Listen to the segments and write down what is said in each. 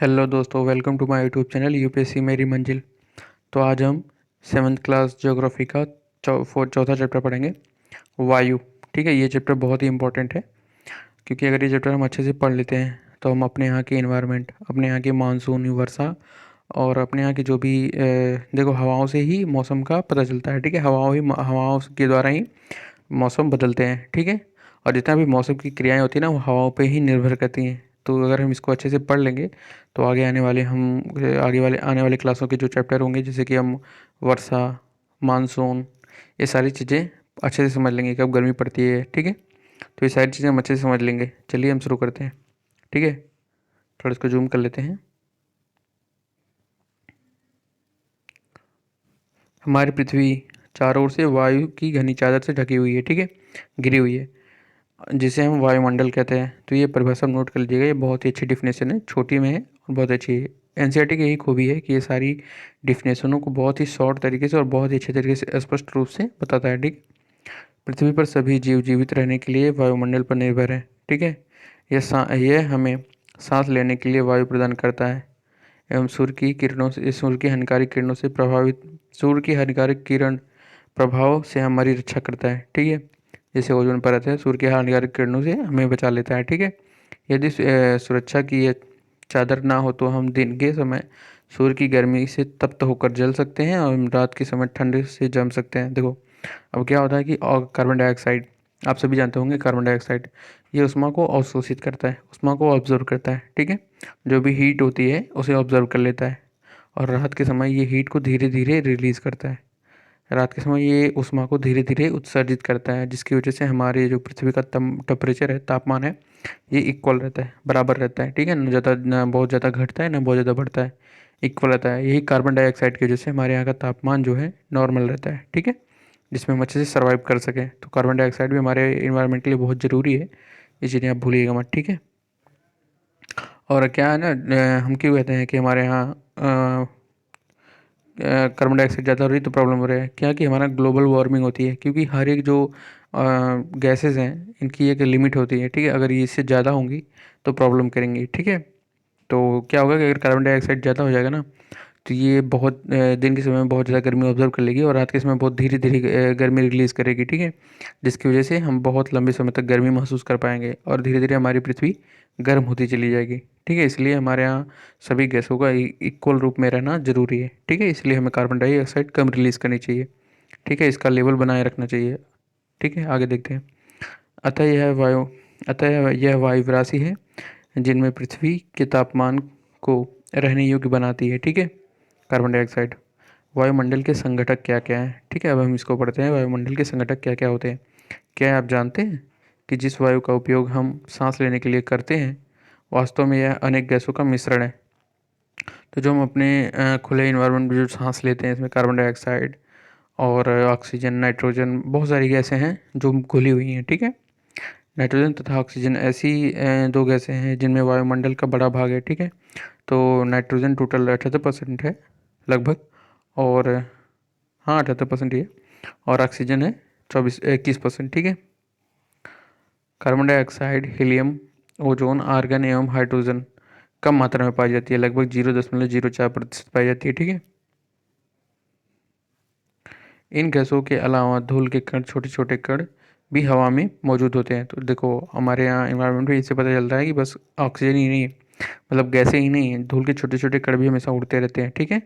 Hello दोस्तों, welcome to my YouTube channel UPSC मेरी मंजिल। तो आज हम सेवन्थ क्लास ज्योग्राफी का चौथा चैप्टर पढ़ेंगे, वायु। ठीक है, ये चैप्टर बहुत ही इंपॉर्टेंट है क्योंकि अगर ये चैप्टर हम अच्छे से पढ़ लेते हैं तो हम अपने यहाँ की इन्वायरमेंट, अपने यहाँ की मानसून, वर्षा और अपने यहाँ की जो भी देखो, हवाओं से ही मौसम का पता चलता है। ठीक है, हवाओं के द्वारा ही मौसम बदलते हैं। ठीक है, और जितना भी मौसम की क्रियाएं होती हैं ना, वो हवाओं पे ही निर्भर करती हैं। तो अगर हम इसको अच्छे से पढ़ लेंगे तो आगे वाले आने वाले क्लासों के जो चैप्टर होंगे, जैसे कि हम वर्षा, मानसून, ये सारी चीज़ें अच्छे से समझ लेंगे। कब गर्मी पड़ती है, ठीक है, तो ये सारी चीज़ें हम अच्छे से समझ लेंगे। चलिए हम शुरू करते हैं। ठीक है, थोड़ा इसको जूम कर लेते हैं। हमारी पृथ्वी चारों ओर से वायु की घनी चादर से ढकी हुई है। ठीक है, घिरी हुई है, जिसे हम वायुमंडल कहते हैं। तो ये परिभाषा नोट कर लीजिएगा, ये बहुत ही अच्छी डिफिनेशन है, छोटी में है और बहुत अच्छी है। एनसीईआरटी की यही खूबी है कि ये सारी डिफिनेशनों को बहुत ही शॉर्ट तरीके से और बहुत ही अच्छे तरीके से स्पष्ट रूप से बताता है। ठीक, पृथ्वी पर सभी जीव जीवित रहने के लिए वायुमंडल पर निर्भर है। ठीक है, यह हमें सांस लेने के लिए वायु प्रदान करता है एवं सूर्य की हानिकारक किरण प्रभाव से हमारी रक्षा करता है। ठीक है, जैसे ओजोन परत है, सूर्य की हानिकारक किरणों से हमें बचा लेता है। ठीक है, यदि सुरक्षा की ये चादर ना हो तो हम दिन के समय सूर्य की गर्मी से तप्त होकर जल सकते हैं और रात के समय ठंड से जम सकते हैं। देखो, अब क्या होता है कि कार्बन डाइऑक्साइड, आप सभी जानते होंगे, कार्बन डाइऑक्साइड ये उष्मा को अवशोषित करता है, उष्मा को ऑब्जर्व करता है। ठीक है, जो भी हीट होती है उसे ऑब्जर्व कर लेता है और रात के समय ये हीट को धीरे धीरे रिलीज करता है। रात के समय ये ऊष्मा को धीरे धीरे उत्सर्जित करता है, जिसकी वजह से हमारे जो पृथ्वी का टेम्परेचर है, तापमान है, ये इक्वल रहता है, बराबर रहता है। ठीक है, न बहुत ज़्यादा घटता है, ना बहुत ज़्यादा बढ़ता है, इक्वल रहता है। यही कार्बन डाइऑक्साइड की वजह से हमारे यहाँ का तापमान जो है नॉर्मल रहता है। ठीक है, जिसमें हम अच्छे से सर्वाइव कर सकें। तो कार्बन डाइऑक्साइड भी हमारे इन्वायरमेंट के लिए बहुत ज़रूरी है, ये चीज़ें आप भूलिएगा मत। ठीक है, और क्या है ना, हम क्यों कहते हैं कि हमारे यहाँ कार्बन डाइऑक्साइड ज़्यादा हो रही है तो प्रॉब्लम हो रहा है, क्या कि हमारा ग्लोबल वार्मिंग होती है, क्योंकि हर एक जो गैसेस हैं इनकी एक लिमिट होती है। ठीक है, अगर ये इससे ज़्यादा होंगी तो प्रॉब्लम करेंगी। ठीक है, तो क्या होगा कि अगर कार्बन डाइऑक्साइड ज़्यादा हो जाएगा ना, तो ये दिन के समय में बहुत ज़्यादा गर्मी ऑब्जर्व कर लेगी और रात के समय बहुत धीरे धीरे गर्मी रिलीज़ करेगी। ठीक है, जिसकी वजह से हम बहुत लंबे समय तक गर्मी महसूस कर पाएंगे और धीरे धीरे हमारी पृथ्वी गर्म होती चली जाएगी। ठीक है, इसलिए हमारे यहाँ सभी गैसों का इक्वल रूप में रहना जरूरी है। ठीक है, इसलिए हमें कार्बन डाइऑक्साइड कम रिलीज़ करनी चाहिए। ठीक है, इसका लेवल बनाए रखना चाहिए। ठीक है, आगे देखते हैं। अतः यह वायु अतः यह वायु राशि है जिनमें पृथ्वी के तापमान को रहने योग्य बनाती है। ठीक है, कार्बन डाइऑक्साइड। वायुमंडल के संघटक क्या क्या हैं? ठीक है, अब हम इसको पढ़ते हैं, वायुमंडल के संघटक क्या क्या होते हैं। क्या आप जानते हैं कि जिस वायु का उपयोग हम सांस लेने के लिए करते हैं, वास्तव में यह अनेक गैसों का मिश्रण है। तो जो हम अपने खुले इन्वायरमेंट में जो सांस लेते हैं, इसमें कार्बन डाइऑक्साइड और ऑक्सीजन, नाइट्रोजन, बहुत सारी गैसें हैं जो घुली हुई हैं। ठीक है, नाइट्रोजन तथा ऑक्सीजन ऐसी दो गैसें हैं जिनमें वायुमंडल का बड़ा भाग है। ठीक है, तो नाइट्रोजन टोटल 78% है लगभग, और हाँ 78% ही है, और ऑक्सीजन है 21%। ठीक है, carbon dioxide, helium, ozone, argon एवं हाइड्रोजन कम मात्रा में पाई जाती है, लगभग 0.04% पाई जाती है। ठीक है, इन गैसों के अलावा धूल के कण, छोटे छोटे कण भी हवा में मौजूद होते हैं। तो देखो, हमारे यहाँ इन्वायरमेंट में इससे पता चलता है कि बस ऑक्सीजन ही नहीं है, मतलब गैसें ही नहीं है, धूल के छोटे छोटे कण भी हमेशा उड़ते रहते हैं। ठीक है,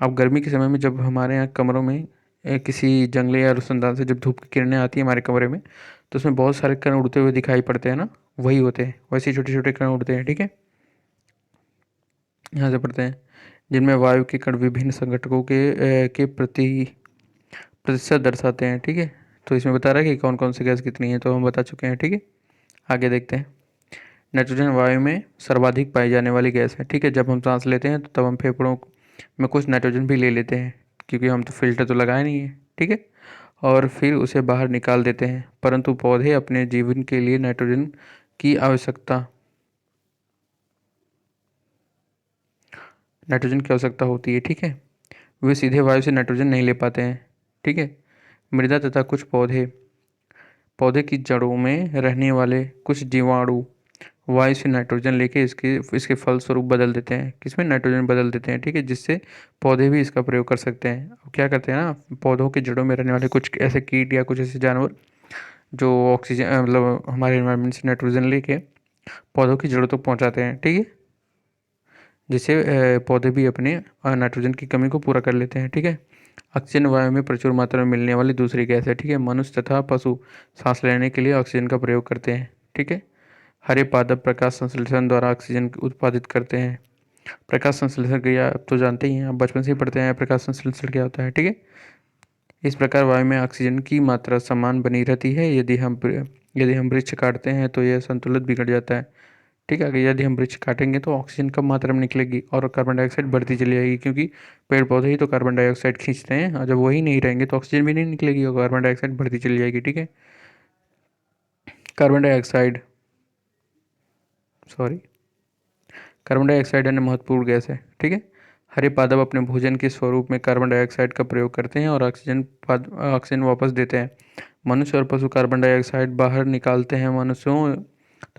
अब गर्मी के समय में जब हमारे यहाँ कमरों में किसी जंगले या रोशनदान से जब धूप की किरणें आती हैं हमारे कमरे में, तो उसमें बहुत सारे कण उड़ते हुए दिखाई पड़ते हैं ना, वही होते हैं, वैसे छोटे छोटे कण उड़ते हैं। ठीक है, यहाँ से पढ़ते हैं, जिनमें वायु के कण विभिन्न संघटकों के प्रतिशत दर्शाते हैं। ठीक है, तो इसमें बता रहा है कि कौन कौन सी गैस कितनी है, तो हम बता चुके हैं। ठीक है, आगे देखते हैं। नाइट्रोजन वायु में सर्वाधिक पाई जाने वाली गैस है। ठीक है, जब हम सांस लेते हैं तो तब हम फेफड़ों में कुछ नाइट्रोजन भी ले लेते हैं, क्योंकि हम तो फिल्टर तो लगाए नहीं है। ठीक है, और फिर उसे बाहर निकाल देते हैं, परंतु पौधे अपने जीवन के लिए नाइट्रोजन की आवश्यकता होती है। ठीक है, वे सीधे वायु से नाइट्रोजन नहीं ले पाते हैं। ठीक है, मृदा तथा कुछ पौधे पौधे की जड़ों में रहने वाले कुछ जीवाणु वायु से नाइट्रोजन लेके इसके इसके फलस्वरूप बदल देते हैं, किसमें, नाइट्रोजन बदल देते हैं, ठीक है, जिससे पौधे भी इसका प्रयोग कर सकते हैं। अब क्या करते हैं ना, पौधों के जड़ों में रहने वाले कुछ ऐसे कीट या कुछ ऐसे जानवर जो ऑक्सीजन मतलब हमारे एनवायरनमेंट से नाइट्रोजन लेके पौधों की जड़ों तक पहुंचाते हैं, ठीक है, जिससे पौधे भी अपने नाइट्रोजन की कमी को पूरा कर लेते हैं, ठीक है। ऑक्सीजन वायु में प्रचुर मात्रा में मिलने वाली दूसरी गैस है, ठीक है। मनुष्य तथा पशु सांस लेने के लिए ऑक्सीजन का प्रयोग करते हैं, ठीक है। हरे पादप प्रकाश संश्लेषण द्वारा ऑक्सीजन उत्पादित करते हैं। प्रकाश संश्लेषण क्रिया आप तो जानते ही हैं, आप बचपन से ही पढ़ते हैं प्रकाश संश्लेषण क्या होता है, ठीक है। इस प्रकार वायु में ऑक्सीजन की मात्रा समान बनी रहती है। यदि हम वृक्ष काटते हैं तो यह संतुलन बिगड़ जाता है, ठीक है। अगर यदि हम वृक्ष काटेंगे तो ऑक्सीजन कम मात्रा में निकलेगी और कार्बन डाइऑक्साइड बढ़ती चली जाएगी, क्योंकि पेड़ पौधे ही तो कार्बन डाइऑक्साइड खींचते हैं, और जब वही नहीं रहेंगे तो ऑक्सीजन भी नहीं निकलेगी और कार्बन डाइऑक्साइड बढ़ती चली जाएगी, ठीक है। Carbon dioxide sorry carbon dioxide अन्य महत्वपूर्ण गैस है, ठीक है। हरे पादप अपने भोजन के स्वरूप में कार्बन डाइऑक्साइड का प्रयोग करते हैं और ऑक्सीजन वापस देते हैं। मनुष्य और पशु कार्बन डाइऑक्साइड बाहर निकालते हैं। मनुष्यों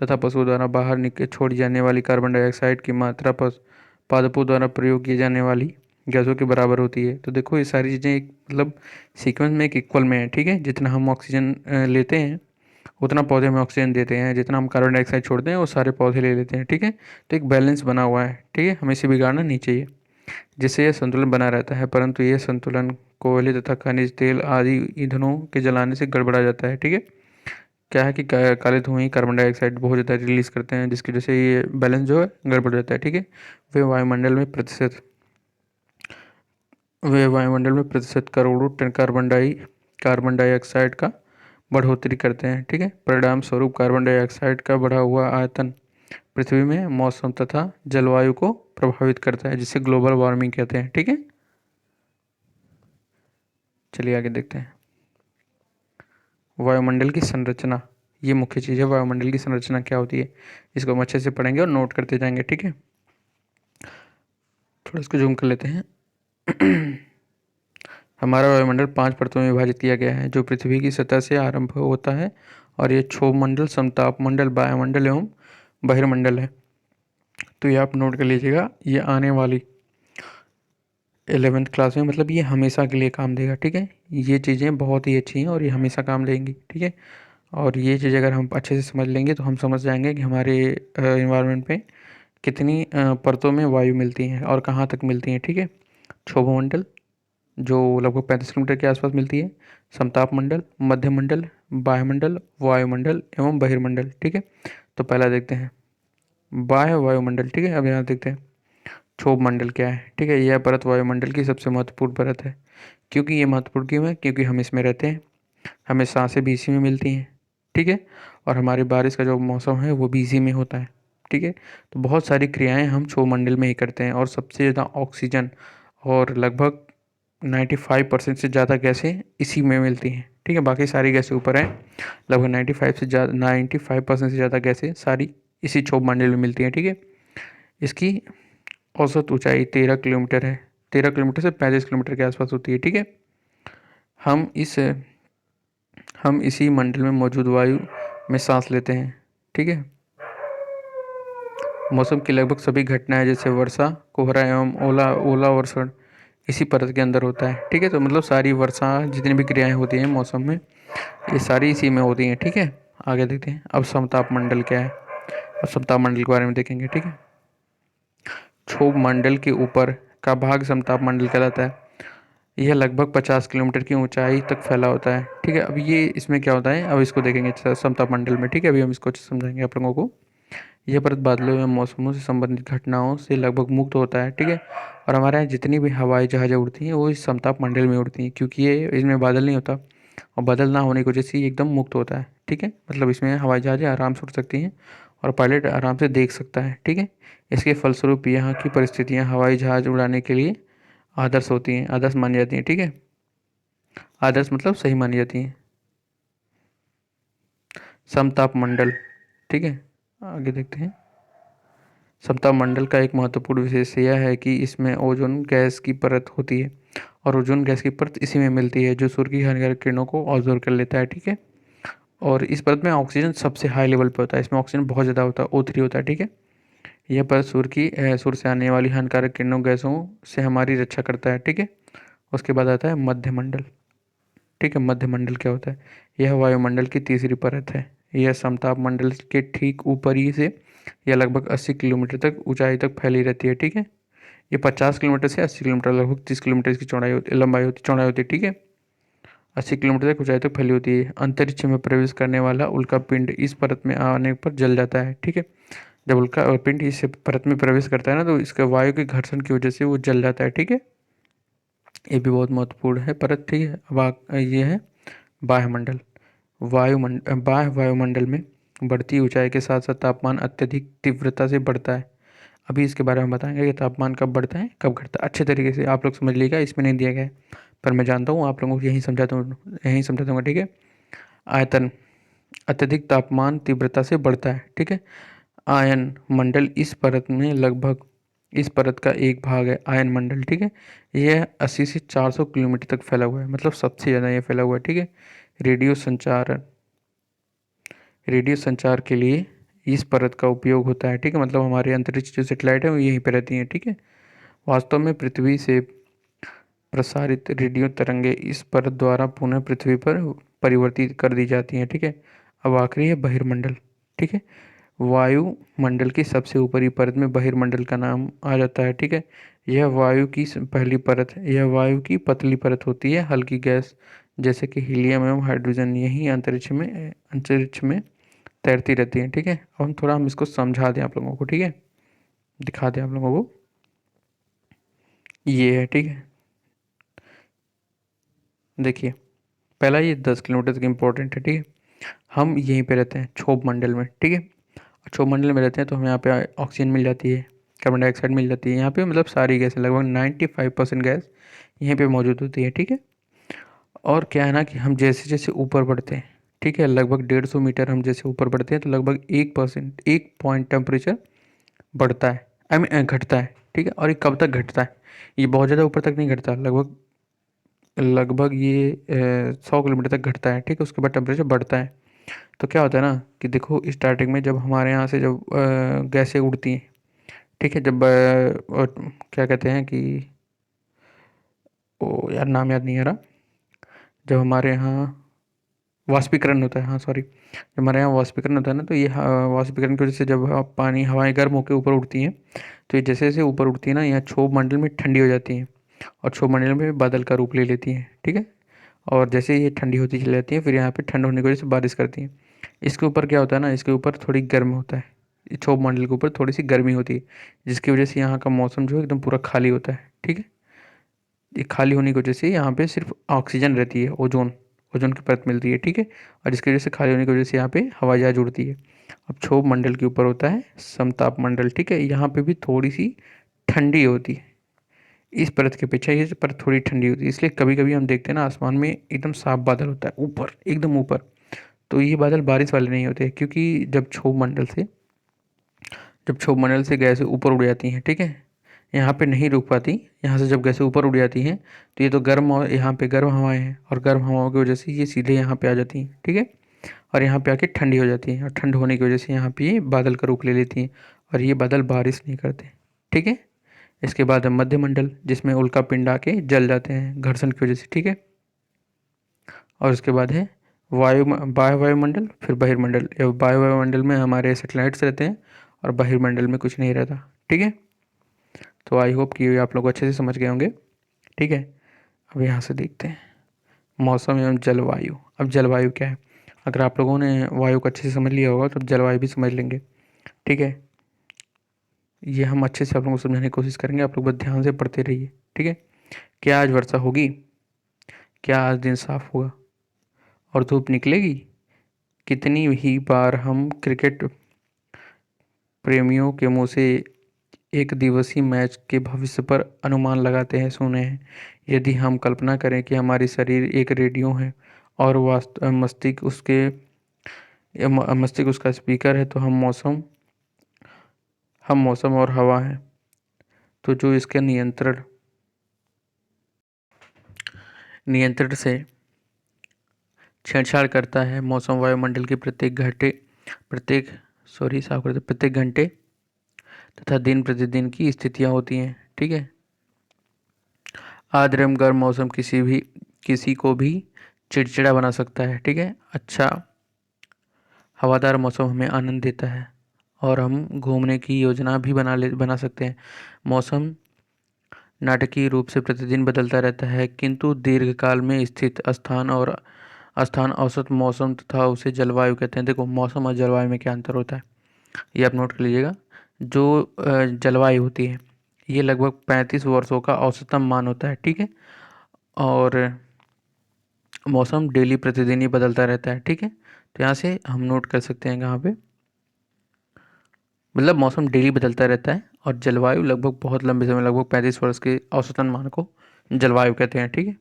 तथा पशुओं द्वारा बाहर छोड़ी जाने वाली कार्बन डाइऑक्साइड की मात्रा पादपों द्वारा प्रयोग की जाने वाली गैसों के बराबर होती है। तो देखो ये सारी चीज़ें एक मतलब सीक्वेंस में एक इक्वल में है, ठीक है। जितना हम ऑक्सीजन लेते हैं उतना पौधे में ऑक्सीजन देते हैं, जितना हम कार्बन डाइऑक्साइड छोड़ते हैं वो सारे पौधे ले लेते हैं, ठीक है। तो एक बैलेंस बना हुआ है, ठीक है, हमें इसे बिगाड़ना नहीं चाहिए, जिससे यह संतुलन बना रहता है। परंतु यह संतुलन कोयले तथा खनिज तेल आदि ईंधनों के जलाने से गड़बड़ा जाता है, ठीक है। क्या है कि काले धुएं ही कार्बन डाइऑक्साइड बहुत ज़्यादा रिलीज करते हैं, जिसकी वजह से ये बैलेंस जो है गड़बड़ जाता है, ठीक है। वे वायुमंडल में प्रतिशत वे वायुमंडल में प्रतिशत करोड़ों टन कार्बन डाइऑक्साइड का बढ़ोतरी करते हैं, ठीक है। परिणाम स्वरूप कार्बन डाइऑक्साइड का बढ़ा हुआ आयतन पृथ्वी में मौसम तथा जलवायु को प्रभावित करता है, जिसे ग्लोबल वार्मिंग कहते हैं, ठीक है। चलिए आगे देखते हैं। वायुमंडल की संरचना, ये मुख्य चीज़ है। वायुमंडल की संरचना क्या होती है, इसको हम अच्छे से पढ़ेंगे और नोट करते जाएंगे, ठीक है। थोड़ा इसको जूम कर लेते हैं। हमारा वायुमंडल 5 परतों में विभाजित किया गया है, जो पृथ्वी की सतह से आरंभ होता है, और ये क्षोभ मंडल, समताप मंडल, वायुमंडल एवं बहिर्मंडल है। तो ये आप नोट कर लीजिएगा, ये आने वाली 11th क्लास में मतलब ये हमेशा के लिए काम देगा, ठीक है। ये चीज़ें बहुत ही अच्छी हैं और ये हमेशा काम देंगी, ठीक है। और ये चीज़ अगर हम अच्छे से समझ लेंगे तो हम समझ जाएंगे कि हमारे इन्वायरमेंट में कितनी परतों में वायु मिलती हैं और कहाँ तक मिलती हैं, ठीक है। क्षोभमंडल जो लगभग 35 किलोमीटर के आसपास मिलती है, समताप मंडल, मध्य मंडल, वायुमंडल, वायुमंडल एवं बहिर्मंडल, ठीक है। तो पहला देखते हैं बाह्य वायुमंडल, ठीक है। अब यहाँ देखते हैं क्षोभ मंडल क्या है, ठीक है। यह परत वायुमंडल की सबसे महत्वपूर्ण परत है। क्योंकि ये महत्वपूर्ण क्यों है, क्योंकि हम इसमें रहते हैं, हमें सांसें भी इसी में मिलती हैं, ठीक है। और हमारी बारिश का जो मौसम है वो भी इसी में होता है, ठीक है। तो बहुत सारी क्रियाएं हम क्षोभ मंडल में ही करते हैं, और सबसे ज़्यादा ऑक्सीजन और लगभग 95% से ज़्यादा गैसें इसी में मिलती हैं, ठीक है। बाकी सारी गैसें ऊपर हैं, लगभग 95% से ज़्यादा गैसें सारी इसी क्षोभ मंडल में मिलती हैं, ठीक है। इसकी औसत ऊंचाई 13 किलोमीटर है, 13 किलोमीटर से 35 किलोमीटर के आसपास होती है, ठीक है। हम इस हम इसी मंडल में मौजूद वायु में सांस लेते हैं, ठीक है। मौसम की लगभग सभी घटनाएं जैसे वर्षा, कोहरा एवं ओला वर्षण इसी परत के अंदर होता है, ठीक है। तो मतलब सारी वर्षा जितनी भी क्रियाएं होती हैं मौसम में, ये सारी इसी में होती हैं, ठीक है। आगे देखते हैं अब समताप मंडल क्या है। अब समताप मंडल के बारे में देखेंगे, ठीक है। क्षोभ मंडल के ऊपर का भाग समताप मंडल कहलाता है। यह लगभग 50 किलोमीटर की ऊंचाई तक फैला होता है, ठीक है। अब ये इसमें क्या होता है, अब इसको देखेंगे समताप मंडल में, ठीक है। अभी हम इसको समझाएंगे आप लोगों को। यह परत बादलों एवं मौसमों से संबंधित घटनाओं से लगभग मुक्त होता है, ठीक है। और हमारे यहाँ जितनी भी हवाई जहाज़ें उड़ती हैं वो इस समताप मंडल में उड़ती हैं, क्योंकि ये इसमें बादल नहीं होता, और बादल ना होने की वजह से ये एकदम मुक्त होता है, ठीक है। मतलब इसमें हवाई जहाज़ें आराम से उड़ सकती हैं और पायलट आराम से देख सकता है, ठीक है। इसके फलस्वरूप यहाँ की परिस्थितियाँ हवाई जहाज़ उड़ाने के लिए आदर्श होती हैं, आदर्श मानी जाती हैं, ठीक है। आदर्श मतलब सही मानी जाती हैं। समताप मंडल, ठीक है। आगे देखते हैं। समताप मंडल का एक महत्वपूर्ण विशेष यह है कि इसमें ओजोन गैस की परत होती है, और ओजोन गैस की परत इसी में मिलती है जो सूर्य की हानिकारक किरणों को ऑब्जर्व कर लेता है, ठीक है। और इस परत में ऑक्सीजन सबसे हाई लेवल पे होता है, इसमें ऑक्सीजन बहुत ज़्यादा होता है, O3 होता है, ठीक है। यह परत सूर्य से आने वाली हानिकारक किरणों गैसों से हमारी रक्षा करता है, ठीक है। उसके बाद आता है मध्यमंडल, ठीक है। मध्यमंडल क्या होता है? यह वायुमंडल की तीसरी परत है। यह समताप मंडल के ठीक ऊपर ही से यह लगभग 80 किलोमीटर तक ऊंचाई तक फैली रहती है, ठीक है। ये 50 किलोमीटर से 80 किलोमीटर, लगभग 30 किलोमीटर की चौड़ाई होती, लंबाई होती, चौड़ाई होती है, ठीक है। 80 किलोमीटर तक ऊंचाई तक फैली होती है। अंतरिक्ष में प्रवेश करने वाला उल्का पिंड इस परत में आने पर जल जाता है, ठीक है। जब उल्का पिंड इस परत में प्रवेश करता है ना, तो इसके वायु के घर्षण की वजह से वो जल जाता है, ठीक है। ये भी बहुत महत्वपूर्ण है परत, ठीक है। ये है वायुमंडल। बाह्य वायुमंडल में बढ़ती ऊंचाई के साथ साथ तापमान अत्यधिक तीव्रता से बढ़ता है। अभी इसके बारे में बताएंगे कि तापमान कब बढ़ता है कब घटता है, अच्छे तरीके से आप लोग समझ लीजिएगा, इसमें नहीं दिया गया है पर मैं जानता हूँ आप लोगों को यही समझा दूंगा, ठीक है। आयतन, अत्यधिक तापमान तीव्रता से बढ़ता है, ठीक है। आयन मंडल इस परत का एक भाग है आयन मंडल, ठीक है। यह 80 से 400 किलोमीटर तक फैला हुआ है, मतलब सबसे ज़्यादा ये फैला हुआ है, ठीक है। रेडियो संचार रेडियो संचार के लिए इस परत का उपयोग होता है, ठीक है। मतलब हमारे अंतरिक्ष जो सेटेलाइट है वो यहीं पे रहती हैं, ठीक है। वास्तव में पृथ्वी से प्रसारित रेडियो तरंगे इस परत द्वारा पुनः पृथ्वी पर परिवर्तित कर दी जाती हैं, ठीक है। अब आखिरी है बहिर्मंडल, ठीक है। वायुमंडल की सबसे ऊपरी परत में बहिर्मंडल का नाम आ जाता है, ठीक है। यह वायु की पहली परत है, यह वायु की पतली परत होती है। हल्की गैस जैसे कि हीलियम एवं हाइड्रोजन यही अंतरिक्ष में तैरती रहती हैं, ठीक है। अब हम इसको समझा दें आप लोगों को, ठीक है, दिखा दें आप लोगों को। ये है, ठीक है। देखिए, पहला ये 10 किलोमीटर तक इम्पोर्टेंट है, ठीक है। हम यहीं पे रहते हैं क्षोभ मंडल में, ठीक है। क्षोभ मंडल में रहते हैं तो हमें यहाँ पे ऑक्सीजन मिल जाती है, कार्बन डाइऑक्साइड मिल जाती है, यहाँ पे मतलब सारी गैसें लगभग 95% गैस यहीं पे मौजूद होती है, ठीक है। और क्या है ना कि हम जैसे जैसे ऊपर बढ़ते हैं, ठीक है, लगभग 150 मीटर हम जैसे ऊपर बढ़ते हैं तो लगभग 1%, 1 पॉइंट टेम्परेचर बढ़ता है, आई मीन घटता है, ठीक है। और ये कब तक घटता है? ये बहुत ज़्यादा ऊपर तक नहीं घटता, लगभग लगभग ये 100 किलोमीटर तक घटता है, ठीक है। उसके बाद टेम्परेचर बढ़ता है। तो क्या होता है ना कि देखो, स्टार्टिंग में जब हमारे यहाँ से जब गैसें उड़ती हैं, ठीक है, जब क्या कहते हैं कि ओ यार नाम याद नहीं आ रहा, जब हमारे यहाँ वाष्पीकरण होता है, हाँ सॉरी, जब हमारे यहाँ वाष्पीकरण होता है ना, तो ये वाष्पीकरण की वजह से जब पानी हवाएं गर्म होकर ऊपर उठती हैं, तो ये जैसे जैसे ऊपर उठती है ना, यहाँ क्षोभ मंडल में ठंडी हो जाती हैं और क्षोभ मंडल में बादल का रूप ले लेती हैं, ठीक है। और जैसे ये ठंडी होती चली जाती है, फिर यहाँ पे ठंड होने की वजह से बारिश करती हैं। इसके ऊपर क्या होता है ना, इसके ऊपर थोड़ी गर्म होता है, इस क्षोभ मंडल के ऊपर थोड़ी सी गर्मी होती है, जिसकी वजह से यहाँ का मौसम जो है एकदम पूरा खाली होता है, ठीक है। ये खाली होने की वजह से यहाँ पे सिर्फ ऑक्सीजन रहती है, ओजोन ओजोन की परत मिलती है, ठीक है। और इसकी वजह से खाली होने की वजह से यहाँ पे हवाई जहाज उड़ती है। अब क्षोभ मंडल के ऊपर होता है समताप मंडल, ठीक है। यहाँ पे भी थोड़ी सी ठंडी होती है, इस परत के पीछे ये परत थोड़ी ठंडी होती है, इसलिए कभी कभी हम देखते हैं ना आसमान में एकदम साफ बादल होता है ऊपर, एकदम ऊपर। तो ये बादल बारिश वाले नहीं होते, क्योंकि जब क्षोभ मंडल से गैसें ऊपर उड़ जाती हैं, ठीक है, यहाँ पे नहीं रुक पाती। यहाँ से जब गैसें ऊपर उड़ जाती हैं तो ये तो गर्म, और यहाँ पे गर्म हवाएं हैं, और गर्म हवाओं की वजह से ये सीधे यहाँ पे आ जाती हैं, ठीक है। और यहाँ पे आके ठंडी हो जाती हैं, और ठंड होने की वजह से यहाँ पे ये बादल का रूप ले लेती हैं, और ये बादल बारिश नहीं करते, ठीक है। इसके बाद है मध्यमंडल, जिसमें उल्का पिंड आके जल जाते हैं घर्षण की वजह से, ठीक है। और उसके बाद है बाह्य वायुमंडल, फिर बहिर्मंडल। बाह्य वायुमंडल में हमारे सेटेलाइट्स रहते हैं, और बहिर्मंडल में कुछ नहीं रहता, ठीक है। तो आई होप कि आप लोग अच्छे से समझ गए होंगे, ठीक है। अब यहाँ से देखते हैं मौसम एवं जलवायु। अब जलवायु क्या है? अगर आप लोगों ने वायु को अच्छे से समझ लिया होगा तो जलवायु भी समझ लेंगे, ठीक है। ये हम अच्छे से आप लोगों को समझाने की कोशिश करेंगे, आप लोग बस ध्यान से पढ़ते रहिए, ठीक है। क्या आज वर्षा होगी? क्या आज दिन साफ होगा और धूप निकलेगी? कितनी ही बार हम क्रिकेट प्रेमियों के मुंह से एक दिवसीय मैच के भविष्य पर अनुमान लगाते हैं, सुने हैं। यदि हम कल्पना करें कि हमारी शरीर एक रेडियो है और मस्तिष्क उसका स्पीकर है, तो हम मौसम और हवा हैं, तो जो इसके नियंत्रण से छेड़छाड़ करता है। मौसम वायुमंडल की प्रत्येक साफ करते प्रत्येक घंटे तथा दिन प्रतिदिन की स्थितियाँ होती हैं। ठीक है। आर्द्र एवं गर्म मौसम किसी को भी चिड़चिड़ा बना सकता है। ठीक है। अच्छा हवादार मौसम हमें आनंद देता है और हम घूमने की योजना भी बना सकते हैं। मौसम नाटकीय रूप से प्रतिदिन बदलता रहता है, किंतु दीर्घकाल में स्थित स्थान औसत मौसम तथा उसे जलवायु कहते हैं। देखो, मौसम और जलवायु में क्या अंतर होता है, ये आप नोट कर लीजिएगा। जो जलवायु होती है, ये लगभग 35 वर्षों का औसतम मान होता है। ठीक है। और मौसम डेली प्रतिदिन ही बदलता रहता है। ठीक है। तो यहाँ से हम नोट कर सकते हैं कहाँ पे, मतलब मौसम डेली बदलता रहता है और जलवायु लगभग बहुत लंबे समय, लगभग 35 वर्ष के औसतन मान को जलवायु कहते हैं। ठीक है।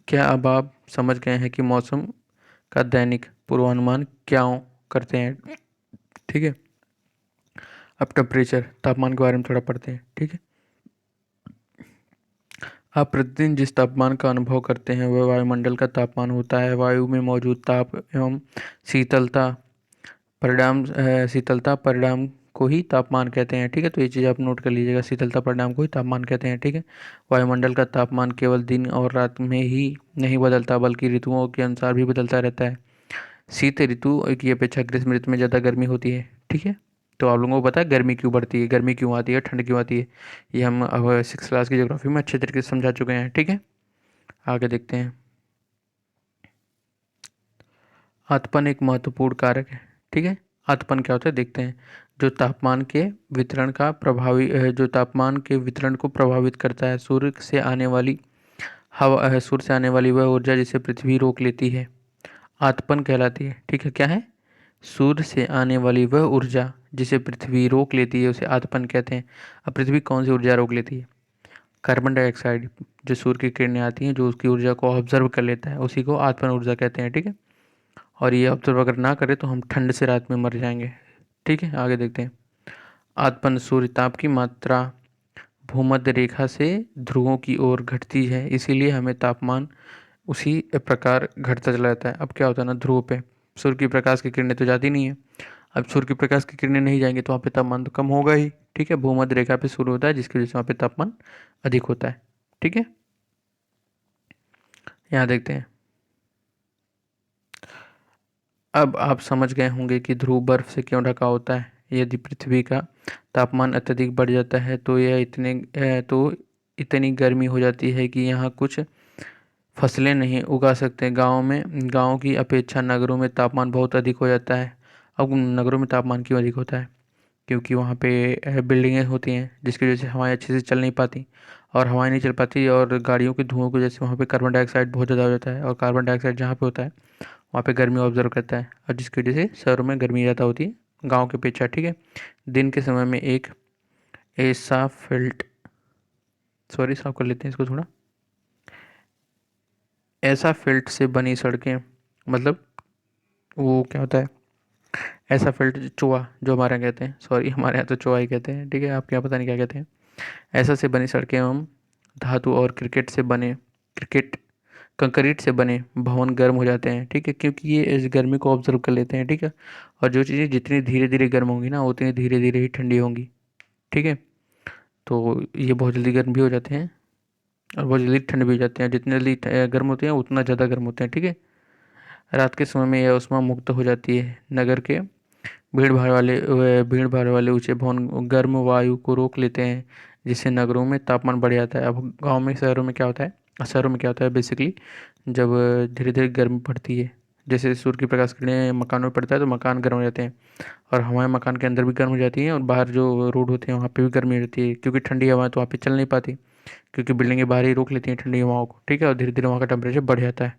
क्या अब आप समझ गए हैं कि मौसम का दैनिक पूर्वानुमान क्या करते हैं। ठीक है। अब टेम्परेचर, तापमान के बारे में थोड़ा पढ़ते हैं। ठीक है। आप प्रतिदिन जिस तापमान का अनुभव करते हैं वह वायुमंडल का तापमान होता है। वायु में मौजूद ताप एवं शीतलता शीतलता परिणाम को ही तापमान कहते हैं। ठीक है। तो ये चीज़ आप नोट कर लीजिएगा, शीतलता परिणाम को ही तापमान कहते हैं। ठीक है। वायुमंडल का तापमान केवल दिन और रात में ही नहीं बदलता, बल्कि ऋतुओं के अनुसार भी बदलता रहता है। शीत ऋतु की अपेक्षा ग्रीष्म ऋतु में ज़्यादा गर्मी होती है। ठीक है। तो आप लोगों को पता है गर्मी क्यों बढ़ती है, गर्मी क्यों आती है, ठंड क्यों आती है, ये हम अब 6 क्लास की ज्योग्राफी में अच्छे तरीके से समझा चुके हैं। ठीक है। आगे देखते हैं। आतपन एक महत्वपूर्ण कारक है। ठीक है। आतपन क्या होता है देखते हैं। जो तापमान के वितरण को प्रभावित करता है। सूर्य से आने वाली वह ऊर्जा जिसे पृथ्वी रोक लेती है, आतपन कहलाती है। ठीक है। क्या है? सूर्य से आने वाली वह ऊर्जा जिसे पृथ्वी रोक लेती है उसे आतपन कहते हैं। अब पृथ्वी कौन सी ऊर्जा रोक लेती है? Carbon dioxide. जो सूर्य की किरणें आती हैं, जो उसकी ऊर्जा को ऑब्जर्व कर लेता है, उसी को आतपन ऊर्जा कहते हैं। ठीक है। और ये ऑब्जर्व अगर ना करें तो हम ठंड से रात में मर जाएंगे। ठीक है। आगे देखते हैं। आतपन सूर्य ताप की मात्रा भूमध्य रेखा से ध्रुवों की ओर घटती है, इसीलिए हमें तापमान उसी प्रकार घटता चला जाता है। अब क्या होता है ना, ध्रुव पे सूर्य की प्रकाश की किरणें तो जाती नहीं है। अब सूर्य की प्रकाश की किरणें नहीं जाएंगी तो वहाँ पे तापमान तो कम होगा ही। ठीक है। भूमध्य रेखा पे शुरू होता है, जिसकी वजह से वहाँ पे तापमान अधिक होता है। ठीक है। यहाँ देखते हैं। अब आप समझ गए होंगे कि ध्रुव बर्फ से क्यों ढका होता है। यदि पृथ्वी का तापमान अत्यधिक बढ़ जाता है तो इतनी गर्मी हो जाती है कि यहाँ कुछ फसलें नहीं उगा सकते। गांव की अपेक्षा नगरों में तापमान बहुत अधिक हो जाता है। अब नगरों में तापमान क्यों अधिक होता है? क्योंकि वहाँ पे बिल्डिंगें होती हैं, जिसकी वजह से हवाएं अच्छे से चल नहीं पाती, और हवाएं नहीं चल पाती और गाड़ियों के धुओं की वजह से वहाँ पे कार्बन डाइऑक्साइड बहुत ज़्यादा हो जाता है। और कार्बन डाइऑक्साइड जहाँ पे होता है वहाँ पे गर्मी ऑब्जर्व करता है, और जिसकी वजह से शहरों में गर्मी ज़्यादा होती है गाँव के अपेक्षा। ठीक है। दिन के समय में एक ऐसा फिल्ट सॉरी साफ कर लेते हैं इसको थोड़ा। ऐसा फिल्ट से बनी सड़कें, मतलब वो क्या होता है, ऐसा फिल्ट चोआ जो हमारे यहाँ कहते हैं, सॉरी हमारे यहाँ तो चोआ ही कहते हैं। ठीक है। आपके यहाँ पता नहीं क्या कहते हैं। ऐसा से बनी सड़कें एवं धातु और क्रिकेट कंक्रीट से बने भवन गर्म हो जाते हैं। ठीक है। क्योंकि ये इस गर्मी को ऑब्जर्व कर लेते हैं। ठीक है। और जो चीज़ें जितनी धीरे धीरे गर्म होंगी ना, उतनी धीरे धीरे ही ठंडी होंगी। ठीक है। तो ये बहुत जल्दी गर्म भी हो जाते हैं और बहुत जल्दी ठंड भी हो जाते हैं। जितने जल्दी गर्म होते हैं उतना ज़्यादा गर्म होते हैं। ठीक है। रात के समय में यह ऊष्मा मुक्त हो जाती है। नगर के भीड़ भाड़ वाले ऊंचे भवन गर्म वायु को रोक लेते हैं, जिससे नगरों में तापमान बढ़ जाता है। अब गांव में शहरों में क्या होता है बेसिकली, जब धीरे धीरे गर्मी बढ़ती है, जैसे सूर्य की प्रकाश किरणें मकानों में पड़ता है तो मकान गर्म हो जाते हैं, और हवाएं मकान के अंदर भी गर्म हो जाती हैं, और बाहर जो रोड होते हैं वहाँ पे भी गर्मी हो जाती है, क्योंकि ठंडी हवाएं तो वहाँ पे चल नहीं पाती, क्योंकि बिल्डिंगें बाहर ही रोक लेती हैं ठंडी हवाओं को। ठीक है। और धीरे धीरे वहाँ का टेम्परेचर बढ़ जाता है।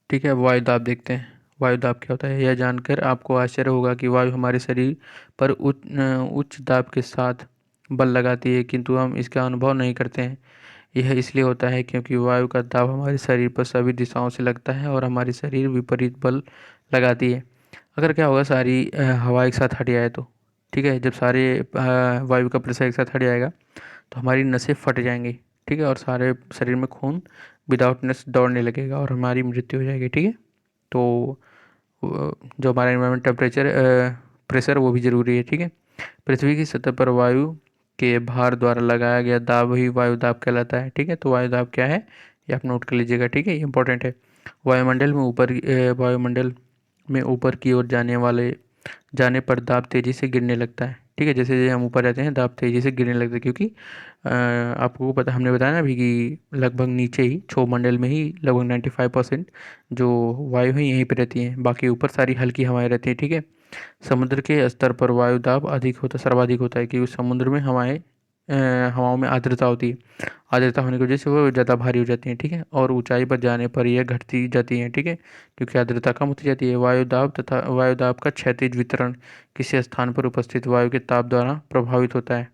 ठीक है। अब वायु दाब देखते हैं। वायु दाब क्या होता है, यह जानकर आपको आश्चर्य होगा कि वायु हमारे शरीर पर उच्च दाब के साथ बल लगाती है, किंतु हम इसका अनुभव नहीं करते हैं। यह इसलिए होता है क्योंकि वायु का दाब हमारे शरीर पर सभी दिशाओं से लगता है और हमारी शरीर विपरीत बल लगाती है। अगर क्या होगा, सारी हवा एक साथ हट जाए तो, ठीक है, जब सारे वायु का प्रेशर एक साथ हट जाएगा तो हमारी नसें फट जाएंगी। ठीक है। और सारे शरीर में खून विदाउटनेस दौड़ने लगेगा और हमारी मृत्यु हो जाएगी, ठीक है। तो जो हमारा इन्वायरमेंट टेम्परेचर प्रेशर वो भी ज़रूरी है, ठीक है। पृथ्वी की सतह पर वायु के भार द्वारा लगाया गया दाब ही वायु दाब कहलाता है, ठीक है। तो वायु दाब क्या है ये आप नोट कर लीजिएगा, ठीक है, ये इंपॉर्टेंट है। वायुमंडल में ऊपर की ओर जाने पर दाब तेज़ी से गिरने लगता है, ठीक है। जैसे जैसे हम ऊपर जाते हैं दाब तेज़ी से गिरने लगता है, क्योंकि आपको पता, हमने बताया ना अभी कि लगभग नीचे ही क्षोभमंडल में ही लगभग 95% जो वायु है यहीं पे रहती हैं, बाकी ऊपर सारी हल्की हवाएं रहती हैं, ठीक है। समुद्र के स्तर पर वायु दाब सर्वाधिक होता है, क्योंकि समुद्र में हवाओं में आर्द्रता होती है। आर्द्रता होने की वजह से वो ज़्यादा भारी हो जाती हैं, ठीक है, और ऊंचाई पर जाने पर यह घटती जाती हैं, ठीक है, क्योंकि आर्द्रता कम होती जाती है। वायु दाब का क्षैतिज वितरण किसी स्थान पर उपस्थित वायु के ताप द्वारा प्रभावित होता है।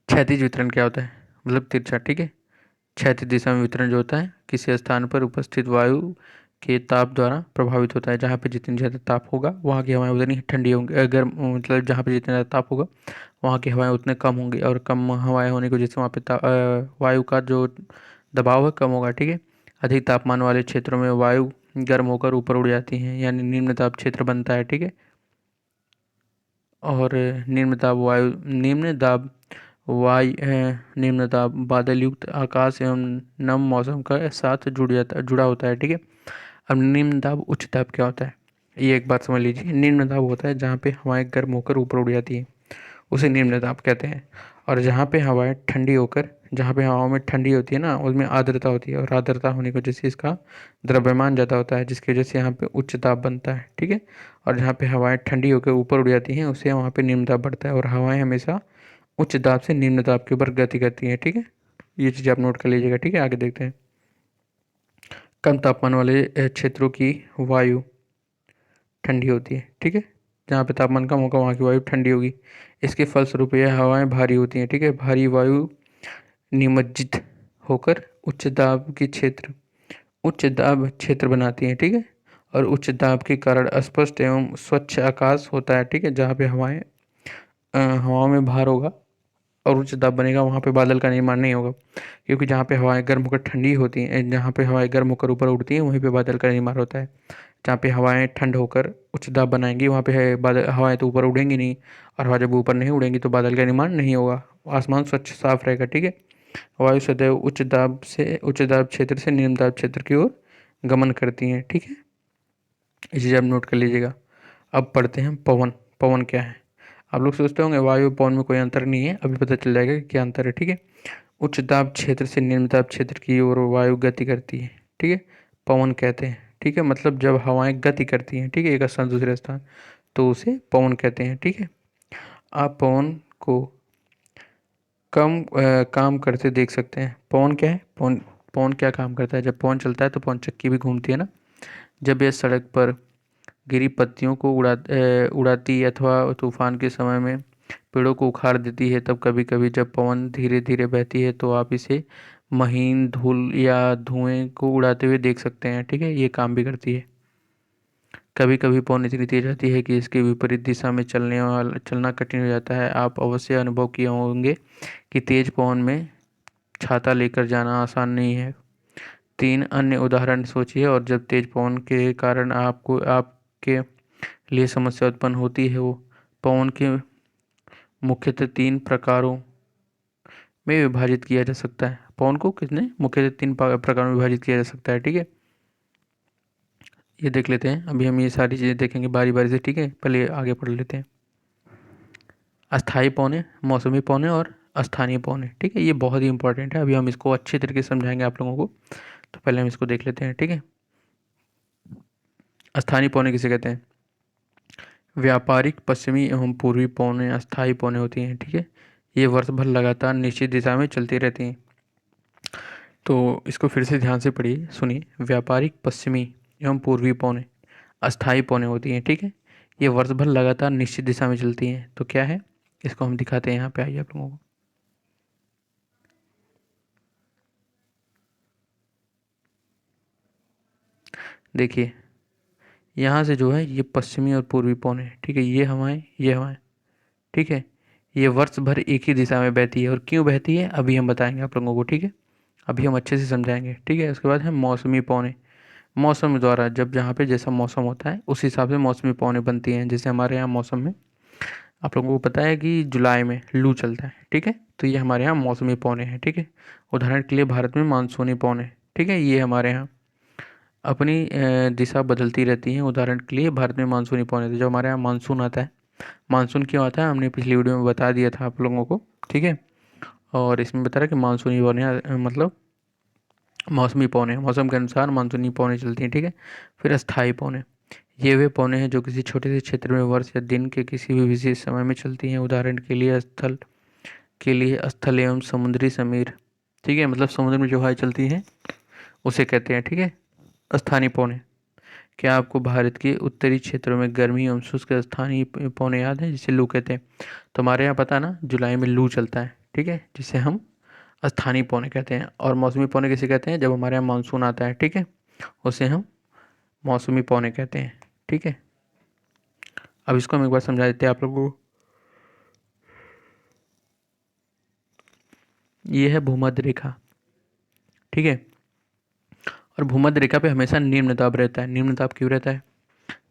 क्षैतिज वितरण क्या होता है, मतलब तिरछा, ठीक है। क्षैतिज दिशा में वितरण जो होता है किसी स्थान पर उपस्थित वायु के ताप द्वारा प्रभावित होता है। जहाँ पे जितनी ज़्यादा ताप होगा वहाँ की हवाएं उतनी ठंडी होंगी, अगर मतलब जहाँ पे जितना ज़्यादा ताप होगा वहाँ की हवाएं उतने कम होंगी, और कम हवाएं होने की वजह से वहाँ पे वायु का जो दबाव है कम होगा, ठीक है। अधिक तापमान वाले क्षेत्रों में वायु गर्म होकर ऊपर उड़ जाती हैं, यानी निम्न दाब क्षेत्र बनता है, ठीक है। और निम्न दाब बादल युक्त आकाश एवं नम मौसम का साथ जुड़ा होता है, ठीक है। अब निम्न दाब उच्च दाब क्या होता है, ये एक बात समझ लीजिए। निम्न दाब होता है जहाँ पे हवाएं गर्म होकर ऊपर उड़ जाती हैं, उसे निम्न दाब कहते हैं। और जहाँ पे हवाओं में ठंडी होती है ना, उसमें आर्द्रता होती है, और आर्द्रता होने की वजह से इसका द्रव्यमान ज़्यादा होता है, जिसकी वजह से यहाँ पे उच्च दाब बनता है, ठीक है। और जहाँ पे हवाएं ठंडी होकर ऊपर उड़ जाती हैं उससे वहाँ पे निम्न दाब बढ़ता है, और हवाएं हमेशा उच्च दाब से निम्न दाब के ऊपर गति करती हैं, ठीक है। ये चीज़ आप नोट कर लीजिएगा, ठीक है। आगे देखते हैं। कम तापमान वाले क्षेत्रों की वायु ठंडी होती है, ठीक है। जहाँ पे तापमान कम होगा वहाँ की वायु ठंडी होगी। इसके फलस्वरूप यह हवाएं भारी होती हैं, ठीक है। भारी वायु निमज्जित होकर उच्च दाब क्षेत्र बनाती हैं, ठीक है। और उच्च दाब के कारण अस्पष्ट एवं स्वच्छ आकाश होता है, ठीक है। जहाँ पे हवाओं में भार होगा और उच्च दाब बनेगा वहाँ पे बादल का निर्माण नहीं होगा, क्योंकि जहाँ पे हवाएं गर्म होकर ऊपर उड़ती हैं वहीं पे बादल का निर्माण होता है। जहाँ पे हवाएं ठंड होकर उच्च दाब बनाएंगी वहाँ पे बादल हवाएं तो ऊपर उड़ेंगी नहीं, और हवा जब ऊपर नहीं उड़ेंगी तो बादल का निर्माण नहीं होगा, आसमान स्वच्छ साफ रहेगा, ठीक है। वायु सदैव उच्च दाब क्षेत्र से निम्न दाब क्षेत्र की ओर गमन करती हैं, ठीक है। ये चीज़ आप नोट कर लीजिएगा। अब पढ़ते हैं पवन। पवन क्या है, आप लोग सोचते होंगे वायु पवन में कोई अंतर नहीं है, अभी पता चल जाएगा कि क्या अंतर है, ठीक है। उच्च दाब क्षेत्र से निम्न दाब क्षेत्र की ओर वायु गति करती है, ठीक है, पवन कहते हैं, ठीक है। मतलब जब हवाएं गति करती हैं, ठीक है, एक स्थान दूसरे स्थान, तो उसे पवन कहते हैं, ठीक है। आप पवन को काम करते देख सकते हैं। पवन क्या है, पवन पवन क्या काम करता है, जब पवन चलता है तो पवन चक्की भी घूमती है ना। जब यह सड़क पर गिरी पत्तियों को उड़ाती है अथवा तूफान के समय में पेड़ों को उखाड़ देती है, तब कभी कभी जब पवन धीरे धीरे बहती है तो आप इसे महीन धूल या धुएं को उड़ाते हुए देख सकते हैं, ठीक है। ये काम भी करती है। कभी कभी पवन इतनी तेज आती है कि इसके विपरीत दिशा में चलना कठिन हो जाता है। आप अवश्य अनुभव किए होंगे कि तेज पवन में छाता लेकर जाना आसान नहीं है। तीन अन्य उदाहरण सोचिए, और जब तेज पवन के कारण आपके लिए समस्या उत्पन्न होती है। वो पवन के मुख्यतः तीन प्रकारों में विभाजित किया जा सकता है। पवन को कितने मुख्यतः तीन प्रकारों में विभाजित किया जा सकता है, ठीक है। ये देख लेते हैं, अभी हम ये सारी चीज़ें देखेंगे बारी बारी से, ठीक है। पहले आगे पढ़ लेते हैं। अस्थाई पौने, मौसमी पौने और स्थानीय पौने, ठीक है। ये बहुत ही इंपॉर्टेंट है, अभी हम इसको अच्छे तरीके से समझाएंगे आप लोगों को। तो पहले हम इसको देख लेते हैं, ठीक है। स्थानीय पौने किसे कहते हैं, व्यापारिक पश्चिमी एवं पूर्वी पौने अस्थाई पौने होती हैं, ठीक है। ये वर्ष भर लगातार निश्चित दिशा में चलती रहती हैं। तो इसको फिर से ध्यान से पढ़िए, सुनिए। व्यापारिक पश्चिमी एवं पूर्वी पौने अस्थाई पौने होती हैं, ठीक है। ये वर्ष भर लगातार निश्चित दिशा में चलती हैं। तो क्या है, इसको हम दिखाते हैं, यहाँ पे आइए आप लोगों को। देखिए यहाँ से जो है ये पश्चिमी और पूर्वी पौने, ठीक है, ये हवाएं, ठीक है। ये वर्ष भर एक ही दिशा में बहती है, और क्यों बहती है अभी हम बताएंगे आप लोगों को, ठीक है। अभी हम अच्छे से समझाएंगे, ठीक है। उसके बाद है मौसमी पौने। मौसम द्वारा, जब जहाँ पे जैसा मौसम होता है उस हिसाब से मौसमी पौने बनती हैं। जैसे हमारे यहाँ मौसम में, आप लोगों को पता है कि जुलाई में लू चलता है, ठीक है, तो ये हमारे यहाँ मौसमी पौने हैं, ठीक है। उदाहरण के लिए भारत में मानसूनी पौने, ठीक है, ये हमारे यहाँ अपनी दिशा बदलती रहती हैं। उदाहरण के लिए भारत में मानसूनी पौने, तो जब हमारे यहाँ मानसून आता है, मानसून क्यों आता है हमने पिछली वीडियो में बता दिया था आप लोगों को, ठीक है। और इसमें बता रहा है कि मानसूनी पौने मतलब मौसमी पौने, मौसम के अनुसार मानसूनी पौने चलती हैं, ठीक है। फिर अस्थायी पौने, ये वे पौने हैं जो किसी छोटे से क्षेत्र में वर्ष या दिन के किसी भी विशेष समय में चलती हैं। उदाहरण के लिए स्थल एवं समुद्री समीर, ठीक है, मतलब समुद्र में जो हवाएं चलती हैं उसे कहते हैं, ठीक है, स्थानीय पौने। क्या आपको भारत के उत्तरी क्षेत्रों में गर्मी एवं शुष्क स्थानीय पौने याद है, जिसे लू कहते हैं? तो हमारे यहाँ पता ना, जुलाई में लू चलता है, ठीक है, जिसे हम स्थानीय पौने कहते हैं। और मौसमी पौने किसे कहते हैं? जब हमारे यहाँ मानसून आता है, ठीक है, उसे हम मौसमी पौने कहते हैं, ठीक है। अब इसको हम एक बार समझा देते हैं आप लोगों को। ये है भूमध्य रेखा, ठीक है। और भूमध्य रेखा पे हमेशा निम्न दाब रहता है। निम्न दाब क्यों रहता है?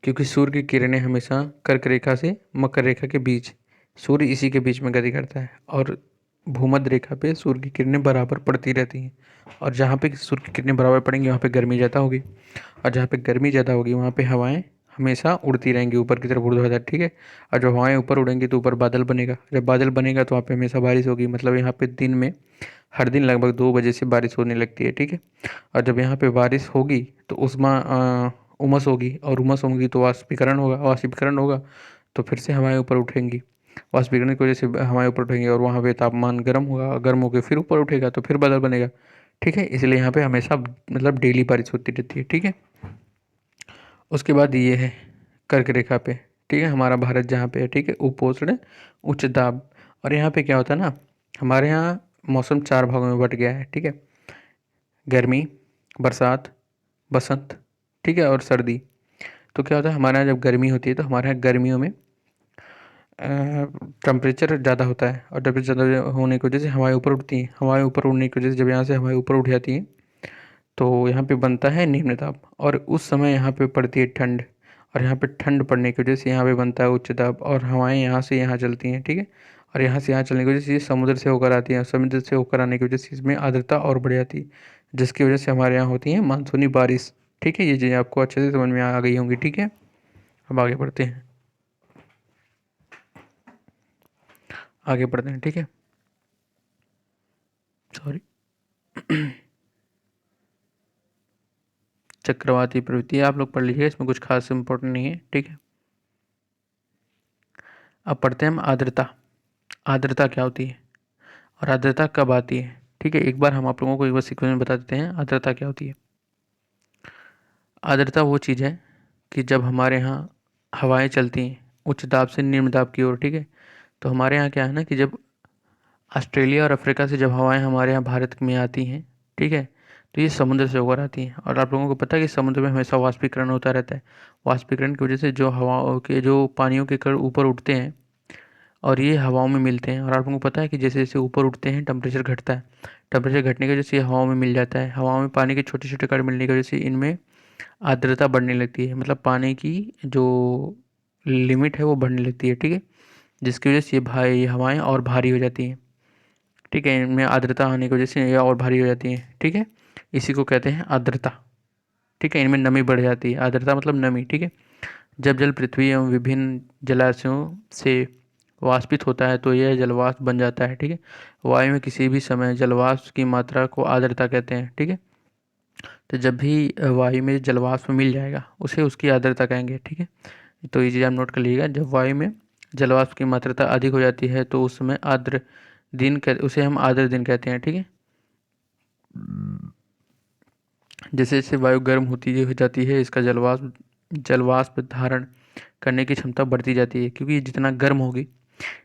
क्योंकि सूर्य की किरणें हमेशा कर्क रेखा से मकर रेखा के बीच, सूर्य इसी के बीच में गति करता है, और भूमध्य रेखा पे सूर्य की किरणें बराबर पड़ती रहती हैं। और जहाँ पे सूर्य की किरणें बराबर पड़ेंगी वहाँ पे गर्मी ज़्यादा होगी, और जहाँ पे गर्मी ज़्यादा होगी वहाँ पे हवाएं हमेशा उड़ती रहेंगी ऊपर की तरफ, ऊर्ध्वाधर, ठीक है। और जब हवाएं ऊपर उड़ेंगी तो ऊपर बादल बनेगा, जब बादल बनेगा तो वहाँ पे हमेशा बारिश होगी। मतलब यहाँ पे दिन में हर दिन लगभग 2 बजे से बारिश होने लगती है, ठीक है। और जब यहाँ पे बारिश होगी तो उमस होगी, और उमस होगी तो वाष्पीकरण होगा, वाष्पीकरण होगा तो फिर से हवाएं ऊपर उठेंगी, वाष्पीकरण की वजह से हवाएं ऊपर उठेंगी, और वहाँ पे तापमान गर्म होगा, गर्म होकर फिर ऊपर उठेगा तो फिर बादल बनेगा, ठीक है। इसलिए यहाँ पे हमेशा मतलब डेली बारिश होती रहती है, ठीक है। उसके बाद ये है कर्क रेखा पे, ठीक है, हमारा भारत जहाँ पे है, ठीक है, उपोष्ण उच्च दाब। और यहाँ पे क्या होता है ना, हमारे यहाँ मौसम 4 भागों में बट गया है, ठीक है। गर्मी, बरसात, बसंत, ठीक है, और सर्दी। तो क्या होता है, हमारे यहाँ जब गर्मी होती है तो हमारे यहाँ गर्मियों में टेम्परेचर ज़्यादा होता है, और टेम्परेचर ज़्यादा होने की वजह से हवाएं ऊपर उठती हैं। हवाएं ऊपर उड़ने की वजह से जब यहाँ से हवाएं ऊपर उठ जाती हैं तो यहाँ पे बनता है निम्न दाब, और उस समय यहाँ पे पड़ती है ठंड, और यहाँ पे ठंड पड़ने की वजह से यहाँ पे बनता है उच्च दाब, और हवाएं यहाँ से यहाँ चलती हैं, ठीक है। और यहाँ से यहाँ चलने की वजह से ये समुद्र से होकर आती हैं, समुद्र से होकर आने की वजह से इसमें आर्द्रता और बढ़ जाती है, जिसकी वजह से हमारे यहाँ होती है मानसूनी बारिश, ठीक है। ये चीज़ें आपको अच्छे से समझ में आ गई होंगी, ठीक है। अब आगे बढ़ते हैं, आगे बढ़ते हैं, ठीक है, सॉरी। चक्रवाती प्रवृत्ति आप लोग पढ़ लीजिए, इसमें कुछ खास इंपॉर्टेंट नहीं है, ठीक है। अब पढ़ते हैं हम आर्द्रता। आर्द्रता क्या होती है और आर्द्रता कब आती है, ठीक है। एक बार हम आप लोगों को एक बार सीक्वेंस में बता देते हैं आर्द्रता क्या होती है। आर्द्रता वो चीज़ है कि जब हमारे यहाँ हवाएं चलती हैं उच्च दाब से निम्न दाब की ओर, ठीक है। तो हमारे यहाँ क्या है ना कि जब ऑस्ट्रेलिया और अफ्रीका से जब हवाएं हमारे यहाँ भारत में आती हैं, ठीक है, तो ये समुद्र से होकर आती हैं। और आप लोगों को पता है कि समुद्र में हमेशा वाष्पीकरण होता रहता है। वाष्पीकरण की वजह से जो हवाओं के जो पानियों के कण ऊपर उठते हैं और ये हवाओं में मिलते हैं, और आप लोगों को पता है कि जैसे जैसे ऊपर उठते हैं टेम्परेचर घटता है। टेम्परेचर घटने की वजह से ये हवाओं में मिल जाता है। हवाओं में पानी के छोटे छोटे कण मिलने की वजह से इनमें आर्द्रता बढ़ने लगती है, मतलब पानी की जो लिमिट है वो बढ़ने लगती है, ठीक है। जिसकी वजह से ये हवाएं और भारी हो जाती हैं, ठीक है। इनमें आर्द्रता आने की वजह से ये और भारी हो जाती हैं, ठीक है। इसी को कहते हैं आर्द्रता, ठीक है। इनमें नमी बढ़ जाती है, आर्द्रता मतलब नमी, ठीक है। जब जल पृथ्वी एवं विभिन्न जलाशयों से वाष्पित होता है तो यह जलवाष्प बन जाता है, ठीक है। वायु में किसी भी समय जलवाष्प की मात्रा को आर्द्रता कहते हैं, ठीक है। तो जब भी वायु में जलवाष्प मिल जाएगा उसे उसकी आर्द्रता कहेंगे, ठीक है। तो ये चीज़ आप नोट कर लीजिएगा, जब वायु में जलवाष्प की मात्रा अधिक हो जाती है तो उस समय उसे हम आर्द्र दिन कहते हैं, ठीक है। जैसे जैसे वायु गर्म होती हो जाती है इसका जलवाष्प धारण करने की क्षमता बढ़ती जाती है, क्योंकि ये जितना गर्म होगी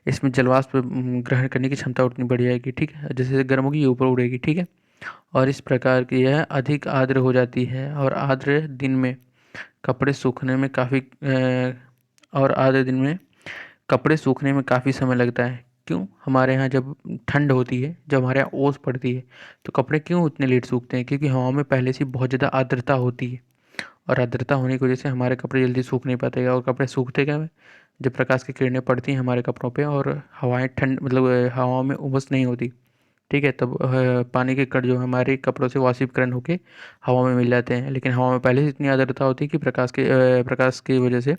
इसमें जलवाष्प ग्रहण करने की क्षमता उतनी बढ़ जाएगी, ठीक है। जैसे जैसे गर्म होगी ये ऊपर उड़ेगी, ठीक है। और इस प्रकार की यह अधिक आर्द्र हो जाती है, और आर्द्र दिन में कपड़े सूखने में काफ़ी और आर्द्र दिन में कपड़े सूखने में काफ़ी समय लगता है, क्यों हमारे यहाँ जब ठंड होती है, जब हमारे यहाँ ओस पड़ती है, तो कपड़े क्यों उतने लेट सूखते हैं? क्योंकि हवा में पहले से बहुत ज़्यादा आर्द्रता होती है, और आर्द्रता होने की वजह से हमारे कपड़े जल्दी सूख नहीं पाते, और कपड़े सूखते क्या है, जब प्रकाश की किरणें पड़ती हैं हमारे कपड़ों पे और हवाएं ठंड मतलब हवा में उमस नहीं होती, ठीक है, तब पानी के कण जो हमारे कपड़ों से वाष्पीकरण होके हवा में मिल जाते हैं। लेकिन हवा में पहले से इतनी आर्द्रता होती है कि प्रकाश की वजह से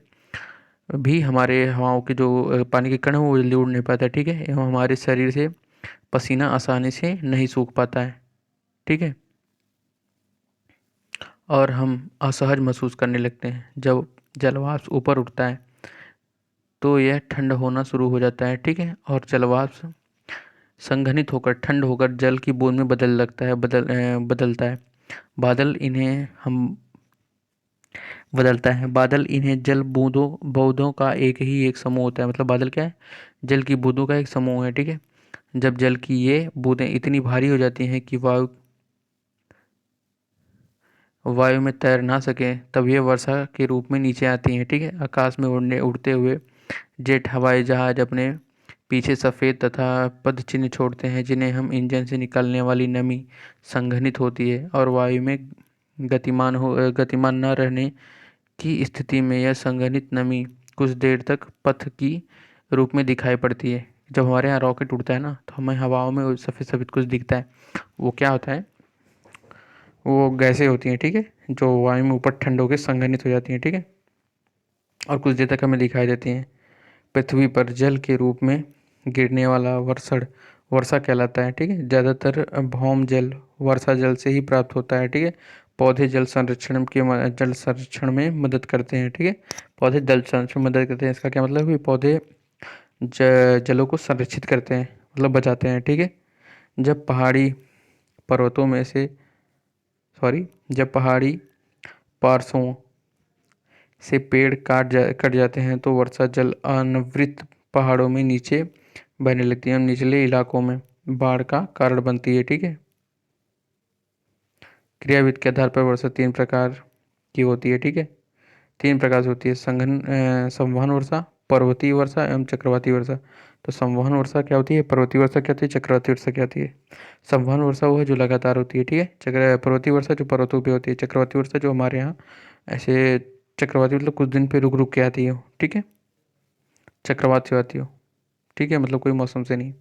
भी हमारे हवाओं के जो पानी के कण हैं वो जल्दी उड़ नहीं पाता, ठीक है, एवं हमारे शरीर से पसीना आसानी से नहीं सूख पाता है, ठीक है, और हम असहज महसूस करने लगते हैं। जब जलवाष्प ऊपर उठता है तो यह ठंड होना शुरू हो जाता है, ठीक है, और जलवाष्प संघनित होकर ठंड होकर जल की बूंद में बदलता है। बादल इन्हें हम बदलता है बादल इन्हें जल बूंदों बूंदों का एक समूह होता है। मतलब बादल क्या है? जल की बूंदों का एक समूह है, ठीक है। जब जल की ये बूंदें इतनी भारी हो जाती हैं कि वायु में तैर ना सके, तब ये वर्षा के रूप में नीचे आती हैं, ठीक है। आकाश में उड़ते हुए जेट हवाई जहाज अपने पीछे सफ़ेद तथा पद चिन्ह छोड़ते हैं, जिन्हें हम इंजन से निकलने वाली नमी संघनित होती है और वायु में गतिमान न रहने की स्थिति में यह संघनित नमी कुछ देर तक पथ की रूप में दिखाई पड़ती है। जब हमारे यहाँ रॉकेट उड़ता है ना, तो हमें हवाओं में सफ़ेद सफ़ेद कुछ दिखता है। वो क्या होता है? वो गैसें होती हैं, ठीक है, जो वायु में ऊपर ठंड होकर संघनित हो जाती हैं, ठीक है, और कुछ देर तक हमें दिखाई देती हैं। पृथ्वी पर जल के रूप में गिरने वाला वर्षण वर्षा कहलाता है, ठीक है। ज़्यादातर भौम जल वर्षा जल से ही प्राप्त होता है, ठीक है। पौधे जल संरक्षण में मदद करते हैं, ठीक है। पौधे जल संरक्षण में मदद करते हैं, इसका क्या मतलब है कि पौधे जलों को संरक्षित करते हैं, मतलब बचाते हैं, ठीक है। जब पहाड़ी पर्वतों में से सॉरी जब पहाड़ी पार्श्वों से पेड़ कट जाते हैं तो वर्षा जल अनवरत पहाड़ों में नीचे बहने लगती है और निचले इलाकों में बाढ़ का कारण बनती है, ठीक है। क्रियाविधि के आधार पर वर्षा तीन प्रकार की होती है, ठीक है। तीन प्रकार से होती है: संवहन वर्षा, पर्वतीय वर्षा एवं चक्रवाती वर्षा। तो संवहन वर्षा क्या होती है, पर्वतीय वर्षा क्या होती है, चक्रवाती वर्षा क्या होती है? संवहन वर्षा वो है जो लगातार होती है, ठीक है। पर्वतीय वर्षा जो पर्वतों पे होती है। चक्रवाती वर्षा जो हमारे यहाँ ऐसे चक्रवाती मतलब कुछ दिन पे रुक रुक के आती हो, ठीक है, चक्रवात से आती हो, ठीक है, मतलब कोई मौसम से नहीं।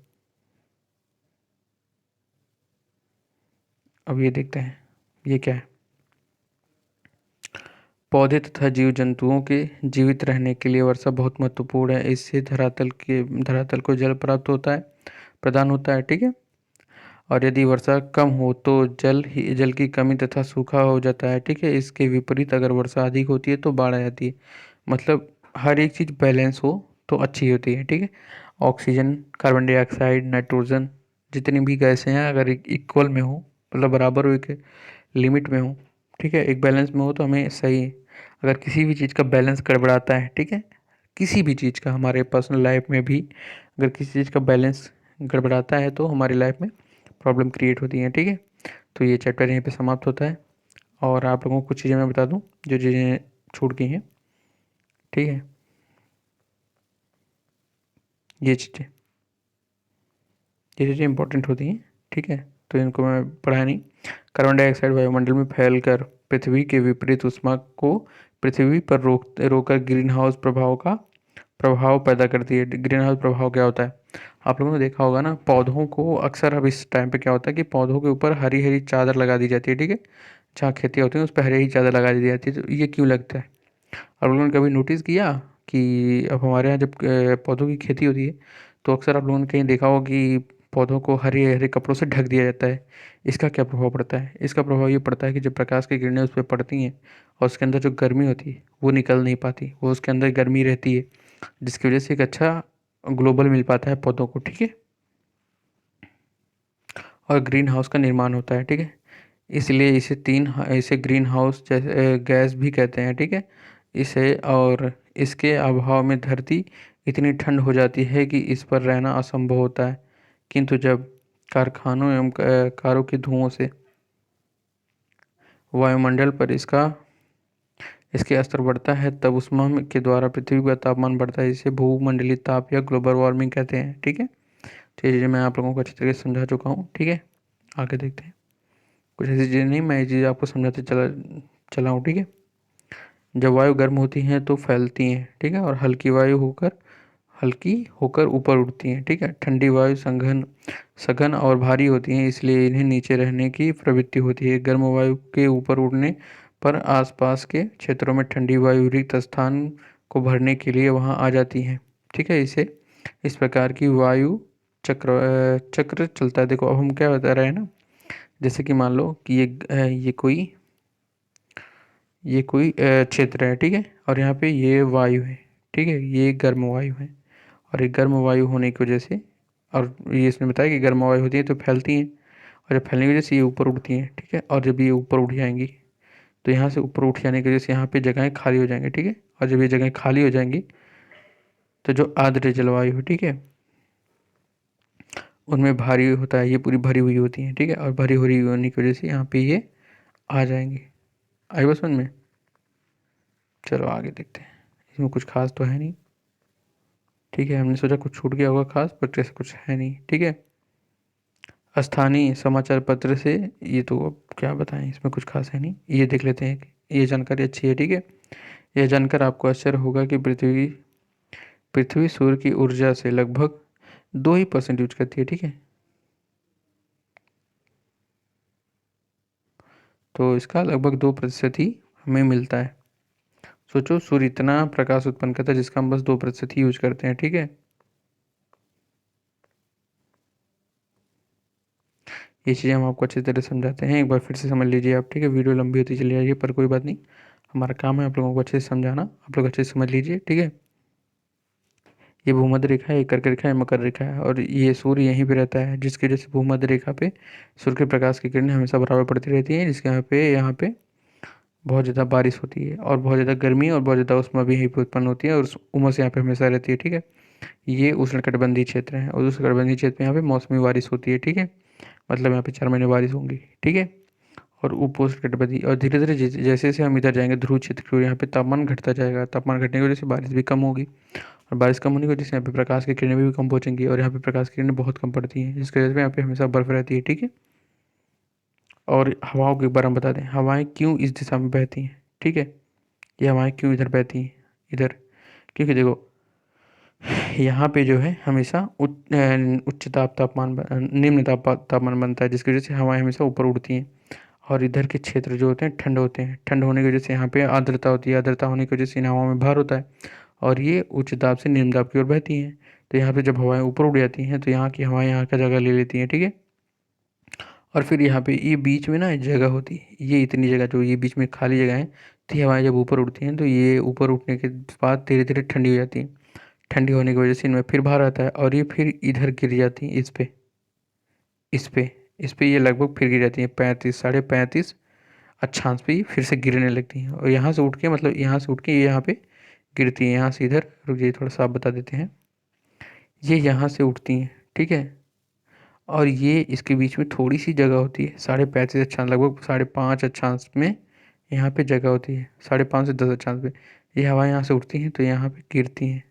अब ये देखते हैं ये क्या है। पौधे तथा जीव जंतुओं के जीवित रहने के लिए वर्षा बहुत महत्वपूर्ण है। इससे धरातल को जल प्राप्त होता है प्रदान होता है, ठीक है। और यदि वर्षा कम हो तो जल की कमी तथा सूखा हो जाता है, ठीक है। इसके विपरीत अगर वर्षा अधिक होती है तो बाढ़ आ जाती है। मतलब हर एक चीज़ बैलेंस हो तो अच्छी होती है, ठीक है। ऑक्सीजन, कार्बन डाइऑक्साइड, नाइट्रोजन, जितनी भी गैसें हैं अगर इक्वल में हो, मतलब बराबर हो, एक लिमिट में हो, ठीक है, एक बैलेंस में हो तो हमें सही है। अगर किसी भी चीज़ का बैलेंस गड़बड़ाता है, ठीक है, किसी भी चीज़ का हमारे पर्सनल लाइफ में भी अगर किसी चीज़ का बैलेंस गड़बड़ाता है तो हमारी लाइफ में प्रॉब्लम क्रिएट होती हैं, ठीक है। तो ये चैप्टर यहीं पे समाप्त होता है, और आप लोगों को कुछ चीज़ें मैं बता दूं जो चीज़ें छूट गई हैं, ठीक है। ये चीज़ें ये चीज़ें इंपॉर्टेंट होती हैं, ठीक है, तो इनको मैं पढ़ा नहीं। कार्बन डाइऑक्साइड वायुमंडल में फैलकर पृथ्वी के विपरीत ऊष्मा को पृथ्वी पर रोककर ग्रीन हाउस प्रभाव का प्रभाव पैदा करती है। ग्रीन हाउस प्रभाव क्या होता है? आप लोगों ने देखा होगा ना, पौधों को अक्सर अब इस टाइम पे क्या होता है कि पौधों के ऊपर हरी हरी चादर लगा दी जाती है, ठीक है। जहाँ खेती होती है उस पर हरी हरी चादर लगा दी जाती है। तो ये क्यों लगता है? आप लोगों ने कभी नोटिस किया कि अब हमारे यहाँ जब पौधों की खेती होती है तो अक्सर आप लोगों ने कहीं देखा होगा कि पौधों को हरे हरे कपड़ों से ढक दिया जाता है। इसका क्या प्रभाव पड़ता है? इसका प्रभाव ये पड़ता है कि जब प्रकाश की किरणें उस पर पड़ती हैं और उसके अंदर जो गर्मी होती है वो निकल नहीं पाती, वो उसके अंदर गर्मी रहती है, जिसकी वजह से एक अच्छा ग्लोबल मिल पाता है पौधों को, ठीक है, और ग्रीन हाउस का निर्माण होता है, ठीक है। इसलिए इसे ग्रीन हाउस जैसे गैस भी कहते हैं, ठीक है। इसे और इसके अभाव में धरती इतनी ठंड हो जाती है कि इस पर रहना असंभव होता है। किंतु जब कारखानों एवं कारों के धुओं से वायुमंडल पर इसके स्तर बढ़ता है, तब के द्वारा पृथ्वी का तापमान बढ़ता है। इसे भूमंडलीय ताप या ग्लोबल वार्मिंग कहते हैं, ठीक है। तो ये चीज़ें मैं आप लोगों को अच्छी तरीके से समझा चुका हूँ, ठीक है। आगे देखते हैं। कुछ ऐसी चीज़ें नहीं, मैं ये चीज़ आपको समझाते चला चला हूँ, ठीक है। जब वायु गर्म होती हैं तो फैलती हैं, ठीक है, और हल्की होकर ऊपर उड़ती हैं, ठीक है। ठंडी वायु सघन सघन और भारी होती हैं, इसलिए इन्हें नीचे रहने की प्रवृत्ति होती है। गर्म वायु के ऊपर उड़ने पर आसपास के क्षेत्रों में ठंडी वायु रिक्त स्थान को भरने के लिए वहां आ जाती हैं, ठीक है। इस प्रकार की वायु चक्र चलता है। देखो अब हम क्या बता रहे हैं ना, जैसे कि मान लो कि ये कोई क्षेत्र है, ठीक है, और यहाँ पे ये वायु है, ठीक है, ये गर्म वायु है। और ये गर्म वायु होने की वजह से, और ये इसने बताया कि गर्म वायु होती है तो फैलती हैं, और जब फैलने की वजह से ये ऊपर उड़ती हैं, ठीक है। और जब ये ऊपर उठ जाएंगी तो यहाँ से ऊपर उठ जाने की वजह से यहाँ पे जगहें खाली हो जाएंगी, ठीक है। और जब ये जगहें खाली हो जाएंगी तो जो आर्द्र जलवायु है, ठीक है, उनमें भारी होता है, ये पूरी भरी हुई होती है, ठीक है। और भरी हुई होने की वजह से यहाँ पे ये आ जाएंगे। आई बस समझ में। चलो आगे देखते हैं। इसमें कुछ खास तो है नहीं, ठीक है। हमने सोचा कुछ छूट गया होगा खास, बट ऐसा कुछ है नहीं, ठीक है। स्थानीय समाचार पत्र से, ये तो अब क्या बताएं, इसमें कुछ खास है नहीं, ये देख लेते हैं कि ये जानकारी अच्छी है, ठीक है। यह जानकर आपको आश्चर्य होगा कि पृथ्वी पृथ्वी सूर्य की ऊर्जा से लगभग 2% यूज करती है, ठीक है। तो इसका लगभग 2% ही हमें मिलता है। सोचो, सूर्य इतना प्रकाश उत्पन्न करता है जिसका हम बस 2% ही यूज करते हैं, ठीक है। ये चीज़ें हम आपको अच्छी तरह समझाते हैं, एक बार फिर से समझ लीजिए आप, ठीक है। वीडियो लंबी होती चली जाएगी पर कोई बात नहीं, हमारा काम है आप लोगों को अच्छे से समझाना, आप लोग अच्छे से समझ लीजिए, ठीक है। ये भूमध्य रेखा है, ये कर्क रेखा है, मकर रेखा है, और ये सूर्य यहीं पे रहता है, जिसकी वजह से भूमध्य रेखा पे सूर्य के प्रकाश की किरणें हमेशा बराबर पड़ती रहती हैं, जिसके यहाँ पे बहुत ज़्यादा बारिश होती है, और बहुत ज़्यादा गर्मी और बहुत ज़्यादा उष्मा भी यहीं पे उत्पन्न होती है, और उमस यहाँ पे हमेशा रहती है, ठीक है। ये उष्णकटिबंधीय क्षेत्र है, और उष्णकटिबंधीय क्षेत्र में यहाँ पे मौसमी बारिश होती है, ठीक है। मतलब यहाँ पे 4 महीने बारिश होंगी, ठीक है। और उपोष्णकटिबंधीय, और धीरे धीरे जैसे जैसे हम इधर जाएंगे ध्रुव क्षेत्र की ओर, यहाँ पे तापमान घटता जाएगा, तापमान घटने की वजह से बारिश भी कम होगी, और बारिश कम होने की वजह से यहाँ पे प्रकाश की किरणें भी कम पहुँचेंगी, और यहाँ पे प्रकाश की किरणें बहुत कम पड़ती हैं, जिसकी वजह से यहाँ पे हमेशा बर्फ रहती है, ठीक है। और हवाओं के बारे में बता दें, हवाएं क्यों इस दिशा में बहती हैं, ठीक है। ये हवाएं क्यों इधर बहती हैं, इधर, क्योंकि देखो यहाँ पे जो है हमेशा उच्च निम्न तापमान बनता है, जिसकी वजह से हवाएं हमेशा ऊपर उड़ती हैं। और इधर के क्षेत्र जो होते हैं ठंड होते हैं, ठंड होने की वजह से यहाँ पे आर्द्रता होती है, आर्द्रता होने की वजह से इन हवाओं में भार होता है, और ये उच्च दाब से निम्न दाब की ओर बहती हैं। तो यहाँ पे जब हवाएं ऊपर उड़ जाती हैं तो यहाँ की हवाएं यहाँ का जगह ले लेती हैं, ठीक है। और फिर यहाँ पे ये बीच में ना जगह होती है, ये इतनी जगह जो ये बीच में खाली जगह है, तो ये हवाएं जब ऊपर उड़ती हैं तो ये ऊपर उठने के बाद धीरे धीरे ठंडी हो जाती हैं। ठंडी होने की वजह से इनमें फिर भार आता है, और ये फिर इधर गिर जाती हैं, इस पे ये लगभग फिर गिर जाती हैं 35 साढ़े 35 अक्षांश पे, ये फिर से गिरने लगती हैं, और यहाँ से उठ के, मतलब यहाँ से उठ के ये यहाँ पे गिरती हैं, यहाँ से इधर, रुक जाइए थोड़ा सा आप बता देते हैं। ये यहाँ से उठती हैं, ठीक है। और ये इसके बीच में थोड़ी सी जगह होती है, 35.5 अक्षांश, लगभग 5.5 अक्षांश में यहाँ पे जगह होती है, 5.5 से 10 अक्षांश पे। ये हवाएं यहाँ से उठती हैं तो यहाँ पे गिरती हैं,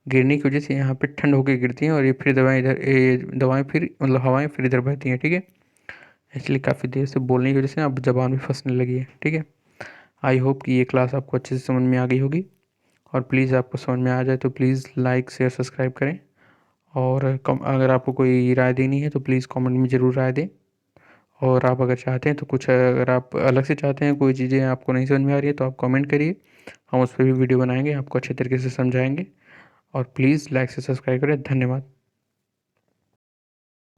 गिरने की वजह से यहाँ पे ठंड होकर गिरती हैं, और ये फिर दवाएं फिर, मतलब हवाएं फिर इधर बहती हैं, ठीक है। एक्चुअली काफ़ी देर से बोलने की वजह से ना अब ज़बान भी फंसने लगी है, ठीक है। आई होप कि ये क्लास आपको अच्छे से समझ में आ गई होगी, और प्लीज़ आपको समझ में आ जाए तो प्लीज़ लाइक शेयर सब्सक्राइब करें, और अगर आपको कोई राय देनी है तो प्लीज़ कमेंट में ज़रूर राय दें। और आप अगर चाहते हैं तो कुछ, अगर आप अलग से चाहते हैं, कोई चीज़ें आपको नहीं समझ में आ रही है तो आप कमेंट करिए, हम उस पर भी वीडियो बनाएंगे, आपको अच्छे तरीके से समझाएंगे। और प्लीज़ लाइक से सब्सक्राइब करें। धन्यवाद।